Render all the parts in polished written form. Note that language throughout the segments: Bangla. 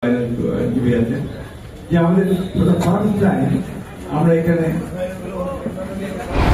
যে আমাদের ফার্স্ট টাইম আমরা এখানে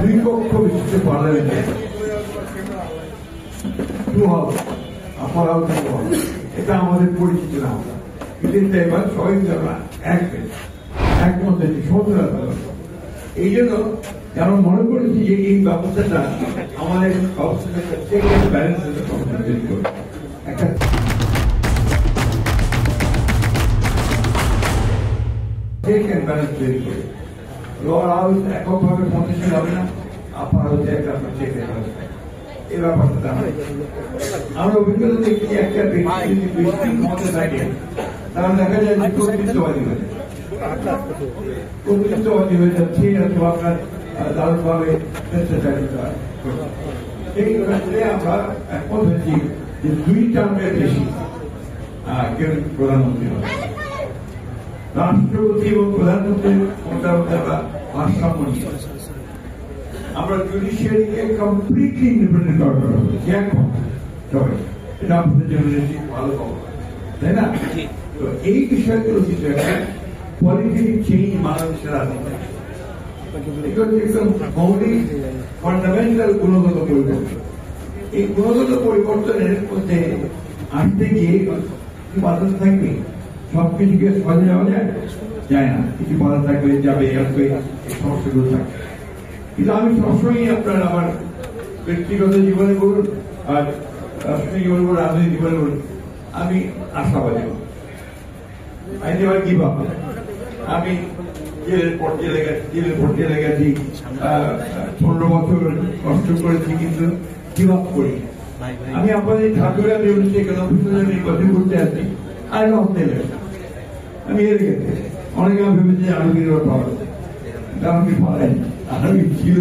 দুই কক্ষ বিশিষ্ট পার্লামেন্টে এটা আমাদের পরিচিত না। কিন্তু এবার সবাই একমত এই জন্য আমরা মনে করেছি যে এই ব্যবস্থাটা আমাদের ব্যালেন্স একটা এককভাবে পঞ্চাশ হবে না, আপনারা হচ্ছে একটা এই ব্যাপারটা আমরা অভিজ্ঞতা দেখি একটা মতে থাকে তাহলে দেখা যায় যে কর্তৃত্ববাদী হয়ে কর্তৃত্ববাদী হয়ে যাচ্ছে অথবা আপনার দারুণভাবে সেই ক্ষেত্রে আমরা একমত হয়েছি যে 2 টার্মের বেশি কেউ প্রধানমন্ত্রী হবে। রাষ্ট্রপতি এবং প্রধানমন্ত্রীর ক্ষমতার মধ্যে আমরা ভারসাম্য নিয়ে আমরা জুডিশিয়ারিকে কমপ্লিটলি ইন্ডিপেন্ডেন্ট করা হবে। সবাই এটা আপনাদের জন্য ভালো খবর, তাই না? তো এই বিষয়গুলো কিছু একটা পলিটিক্যাল চেঞ্জ বাংলাদেশের রাজনীতি মৌলিক ফান্ডামেন্টাল গুণগত পরিবর্তন। এই গুণগত পরিবর্তনের মধ্যে আসতে গিয়ে বাধা থাকবে, সবকিছুকে সহজে যাওয়া যায় না, কিছু বাধা থাকবে যাবে আসবে, এই সমস্যাগুলো থাকবে। কিন্তু আমি সবসময় আপনার আমার ব্যক্তিগত জীবনে বলুন আর রাষ্ট্রীয় জীবনে বলুন, রাজনৈতিক জীবনে বলুন, আমি আশাবাদী। আমি জেলের পর জেলে গেছি, 15 বছর কষ্ট করেছি, কিন্তু গিভ আপ করি। আমি আপনাদের ঠাকুরা নির্বাচন করতে আসছি, আমি হেরে গেছি। অনেকে আমি ভেবেছি আমি আমি পালাই, আমি ছিল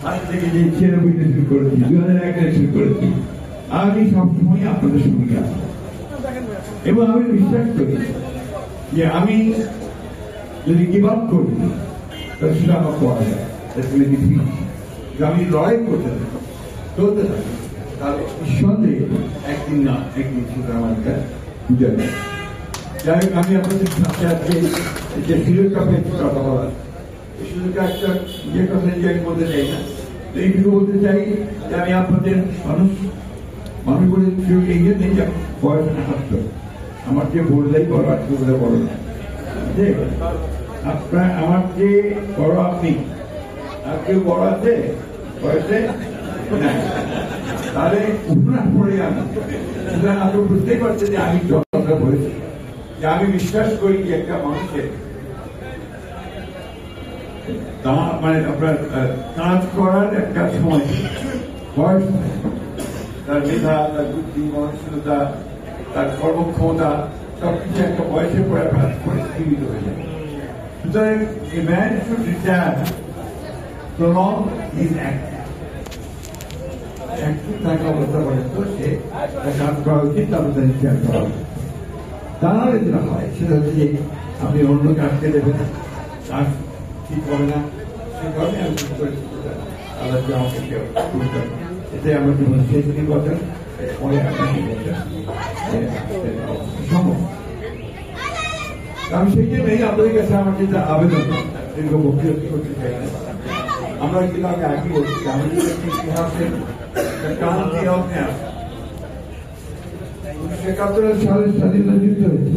আজ থেকে যে 96 শুরু করেছি, 2001 শুরু করেছি। আমি সবসময় আপনাদের সঙ্গে আছি এবং আমি বিশ্বাস করি যে আমি যদি গিভ আপ করি তাহলে সেটা আমার করা যায়। আমি লড়াই করতে থাকি, চলতে থাকি, তাহলে নিঃসন্দেহে একদিন না একদিন সেটা আমার বুঝে যায়। যাই হোক, আমি আপনাদের সাথে আজকে যে সুযোগটা পেয়েছি কথা বলার, এই সুযোগটা একটা যে কথা যে আমি বলতে চাই না, এইটুকু বলতে চাই যে আমি আপনাদের মানুষ বলে সুযোগ এই জন্য যে বয়স 78, আমার যে বললেই বড়, আজকে বলে বড় না। আপনার আমার যে বড় আপনি, আর কেউ বড় আছে বয়সে তাহলে উপনা পড়ে আমি আপনি বুঝতেই পারছেন যে আমি যতটা বলেছি যে আমি বিশ্বাস করি যে একটা মানুষের মানে আপনার কাজ করার একটা সময় বয়স, তার মেধা, তার বুদ্ধি, মননশীলতা, তার কর্মক্ষমতা সবকিছু একটা বয়সের পরে সীমিত হয়ে যায়। সুতরাং a man should retire prolong his active থাকা অবস্থা পর্যন্ত সে কাজ করা উচিত, তারপর তার রিটায়ার করা উচিত। তা নাহলে যেটা হয় সেটা হচ্ছে যে আপনি অন্য কাজকে দেবেন, কাজ ঠিক করে না, সে কারণে আমি ঠিক করেছি আল্লাহকে আমাকে এটাই আমার জীবনের শেষ নির্বাচন, পরে আপনাকে সম্ভব। আমি সেই জন্যই আপনাদের কাছে আমার যেটা আবেদন, দীর্ঘ বক্তব্য করতে চাই না। আমরা কিন্তু আমি আগে বলছি আমাদের ইতিহাসের টান দিয়ে আপনি 1971 সালে স্বাধীনতা যুদ্ধ হয়েছে।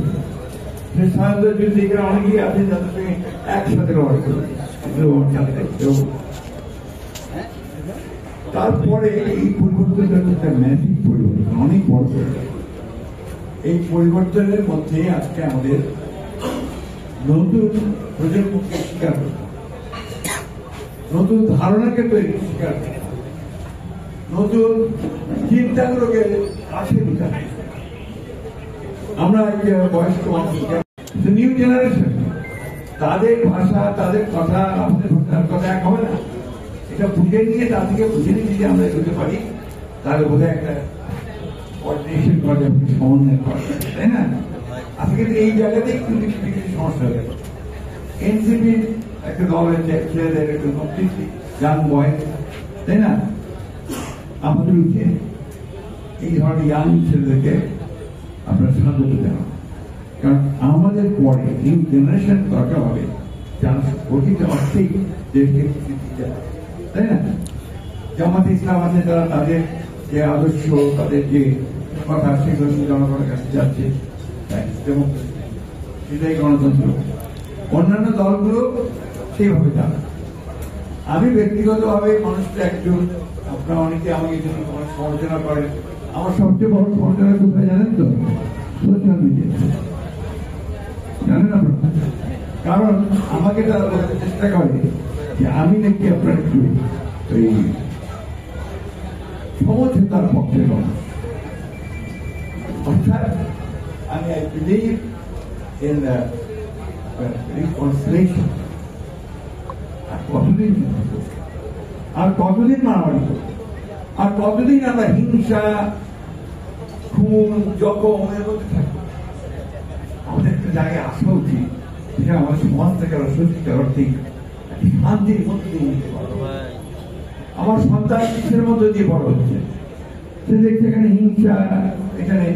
সেই স্বাধীনতা যুদ্ধে এখানে অনেকেই আছে যাদের সঙ্গে একসাথে লড়াই করেছে। তারপরে এই পরিবর্তনটা একটা ম্যাসিভ পরিবর্তন, অনেক বড় পরিবর্তন। এই পরিবর্তনের মধ্যে আজকে আমাদের নতুন প্রজন্মকে স্বীকার করতে হবে, নতুন ধারণাকে তৈরি স্বীকার করতে হবে, নতুন চিন্তাগুলোকে কাছে বোঝাতে হবে। আমরা বয়স্ক মানুষ, নিউ জেনারেশন, তাদের ভাষা, তাদের কথা, আমাদের ভাষার কথা এক হবে না। এটা বুঝে নিয়ে তার থেকে বুঝে নিয়ে যদি আমরা এগোতে পারি তাহলে বোধহয় একটা কোঅর্ডিনেশন করা যাবে, সমন্বয় করা যাবে, তাই না? আজকে এই জায়গাতেই কিন্তু কিছু সমস্যা হয়ে গেছে। এনসিপির একটা দল হয়েছে, ছেলেদের একটা কমপ্লিটলি ইয়াং বয়, তাই না? আমাদের উচিত এই ধরনের ইয়াং ছেলেদেরকে আপনার স্বাগত দেওয়া, কারণ আমাদের পরে নিউ জেনারেশন দরকার হবে যারা প্রকৃত অর্থেই দেশকে দিতে পারে, তাই না? জামাতে ইসলাম আছে, তারা তাদের যে আদর্শ, তাদের যে কথা, সেগুলো জনগণের কাছে যাচ্ছে, সেটাই গণতন্ত্র। অন্যান্য দলগুলো সেইভাবে যাবে। আমি ব্যক্তিগতভাবে মানুষটা একজন, আপনারা অনেকে আমাকে সমালোচনা করেন। আমার সবচেয়ে বড় সমালোচনা কোথায় জানেন তো? সোশ্যাল মিডিয়া, জানেন আপনারা? কারণ আমাকে তারা বলতে চেষ্টা করে যে আমি নাকি আপনার একটু ওই সমঝোতার পক্ষে নয়। অর্থাৎ আমি I believe in reconciliation। আর কতদিন মারামারি করবো? আর কতদিন আমরা হিংসা, খুন, জখমের মধ্যে থাকবো? আমাদের একটা জায়গায় আসা উচিত, যেখানে আমাদের সমাজ থেকে আরো সত্যিকার অর্থে শান্তির মধ্যে দিয়ে নিতে পারবো। আমার সন্তান কিসের মধ্যে দিয়ে বড় হচ্ছে, সে দেখছে এখানে হিংসা, এখানে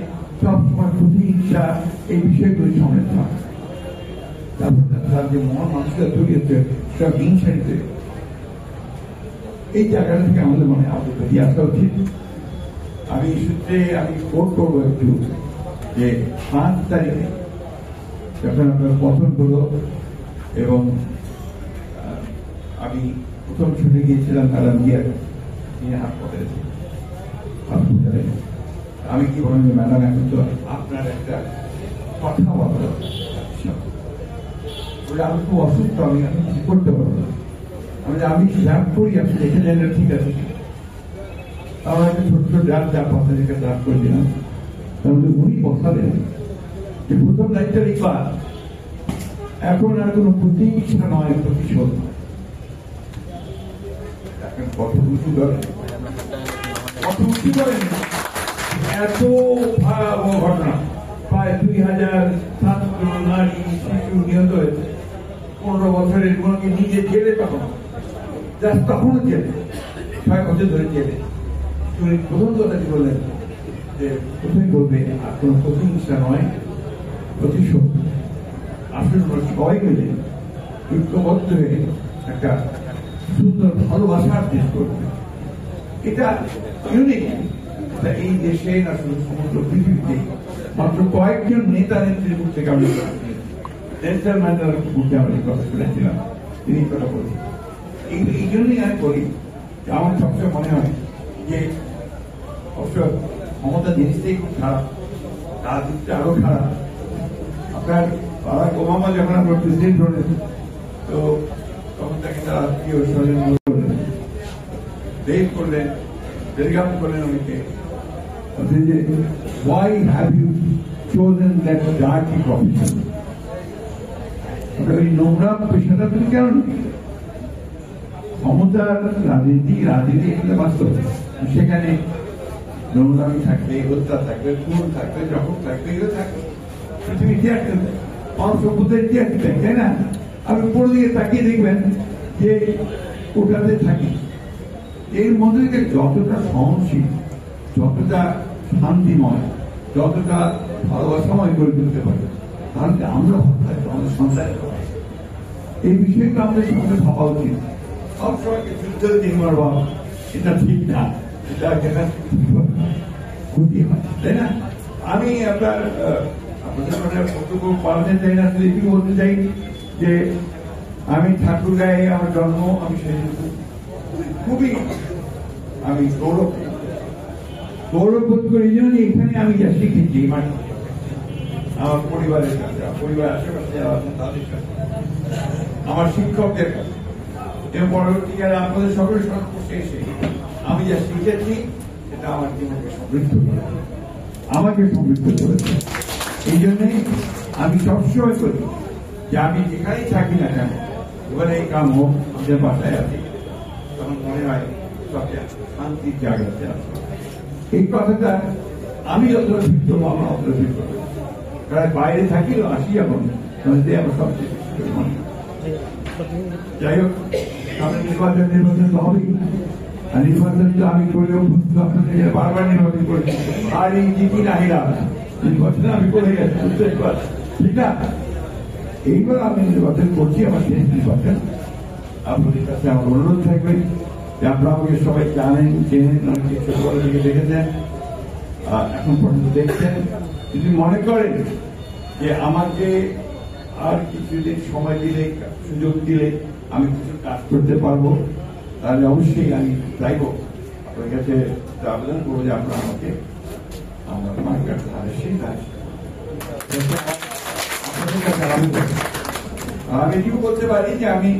সবসময় প্রতিহিংসা, এই বিষয়গুলি সামনে থাকে। তারপর যে মানুষরা তৈরি হচ্ছে সব হিংসারিতে, এই জায়গাটা থেকে আমাদের মনে আমাদের বেরিয়ে আসা উচিত। আমি সূত্রে আমি কোট করবো একটু, যে 5 তারিখে যখন আপনার পতন হলো এবং আমি প্রথম ছুটে গিয়েছিলাম তারা নিয়ে হাসপাতালে। আমি কি বলেন যে ম্যাডাম, এখন তো আপনার একটা কথা বলা, আমি খুব অসুস্থ, আমি কিছু করতে পারবো না। আমি ড্রাফ করি, আপনি দেখে নেন ঠিক আছে। আমার একটা ছোট্ট ড্রাফট আপনার ড্রাফট করে দিলাম। তাহলে উনি বসালেন যে প্রথম দায়িত্ব লিখবা, এখন আর কোনো প্রতিহিংসা নয়, প্রতিশোধ। কত উঁচু করেন, কত উঁচু করেন। এত ভয়াবহ ঘটনা, প্রায় 2000 ছাত্র, নারী, শিশু নিহত হয়েছে। 15 বছরের গুলোকে নিজে জেলে পাঠানো, জাস্ট তখনও জেলে, 6 বছর ধরে জেলে। প্রথম কথাটি বললেন যে কোথায় বলবে আর কোন প্রতিহিংসা নয়, প্রতিশোধ। আসলে সবাই মিলে ঐক্যবদ্ধ হয়ে একটা সুন্দর ভালোবাসার দেশ করবে। এটা ইউনিক, এই দেশে না শুধু সমগ্র পৃথিবীতে মাত্র কয়েকজন নেতা নেত্রীর মুখ থেকে আমি নেলসন ম্যান্ডেলার মুখে আমি কথা শুনেছিলাম, তিনি কথা বলি। এই জন্যই আমি বলি যে আমার সবসময় মনে হয় যে অবশ্য ক্ষমতা জিনিসটাই খুব খারাপ, রাজনীতিটা আরো খারাপ। আপনার বারাক ওবামা যখন আপনার প্রেসিডেন্ট হলেন, তো তখন তাকে তার আত্মীয় স্বজন করলেন, টেলিগ্রাম করলেন অনেকে, যে why have you chosen that dirty profession? ওই নোংরা পেশাটা তুমি কেন নিলে? ক্ষমতার রাজনীতি এগুলো বাস্তব, সেখানে নোংরামি থাকবে, হত্যা থাকবে, খুন থাকবে, জখম থাকবে, এগুলো থাকবে। পৃথিবীর ইতিহাস মানব সভ্যতার ইতিহাস, তাই না? আপনি পুরো দিকে তাকিয়ে দেখবেন যে ওটাতে থাকি। এর মধ্যে থেকে যতটা সহনশীল, যতটা শান্তিময়, যতটা ভালোবাসাময় করে তুলতে পারে, তাহলে আমরা আমাদের সন্তান এই বিষয়টা আমাদের সঙ্গে ভাবা উচিত। সবসময়কে যুদ্ধ নির্মাণ হওয়া এটা ঠিক না, এটা ক্ষতি হয়, তাই না? আমি আপনার বক্তব্য পাল্টে চাই না, শুধু এটুকু বলতে চাই যে আমি ঠাকুরগাঁয়ে আমার জন্ম, আমি সেই খুবই আমি গৌরব বোধ করি। এই জন্য এখানে আমি যা শিখেছি মানে আমার পরিবারের কাছে, পরিবার আশেপাশে যারা আছেন তাদের কাছে, আমার শিক্ষকদের কাছে, এবং পরবর্তীকালে আপনাদের সকলের সংস্পর্শে এসে আমি যা শিখেছি এটা আমার জীবনকে সমৃদ্ধ করেছে, আমাকে সমৃদ্ধ করেছে। এই জন্যে আমি সবসময় করি যে আমি যেখানেই থাকি না কেন, এবারে এই কাম হোক, আমাদের বাসায় আছি, তখন মনে হয় সবচেয়ে শান্তির জায়গাতে আছে। এই কথাটা আমি যতটা ঠিক করবো, আমার অতটা ঠিক করবো। কারণ বাইরে থাকিও আসি এখন, আমার সবচেয়ে মনে। যাই হোক, আপনার নির্বাচন তো হবেই, আর নির্বাচন তো আমি করলেও আপনাদের বারবার নির্বাচন করেছি। আর এই জিতি নাহিরা নির্বাচনে আমি করে গেছি, বুঝতে পারছি। ঠিক আছে, এইবার আমি নির্বাচন করছি, আমার শেষ নির্বাচন। আপনাদের কাছে আমার অনুরোধ থাকবে যে আপনারা আমাকে সবাই জানেন, চেনেন, অনেকে ছোটবেলা থেকে দেখেছেন, এখন পর্যন্ত দেখছেন। যদি মনে করেন যে আমাকে আর কিছুদিন সময় দিলে, সুযোগ দিলে আমি কিছু কাজ করতে পারবো, তাহলে অবশ্যই আমি চাইব আপনার কাছে আবেদন করবো যে আপনারা আমাকে আমার মার্কেট সেই কাজ আপনাদের কাছে আবেদন করবো। আমি এটুকু বলতে পারি যে আমি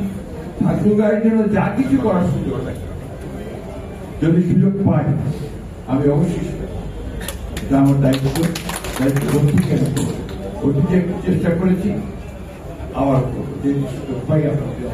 ঠাকুরগাঁয়ের জন্য যা কিছু করার সুযোগ থাকে, যদি সুযোগ পাই আমি অবশ্যই এটা আমার দায়িত্ব অতীতে একটু চেষ্টা করেছি, আবার যে সুযোগ পাই আপনাদের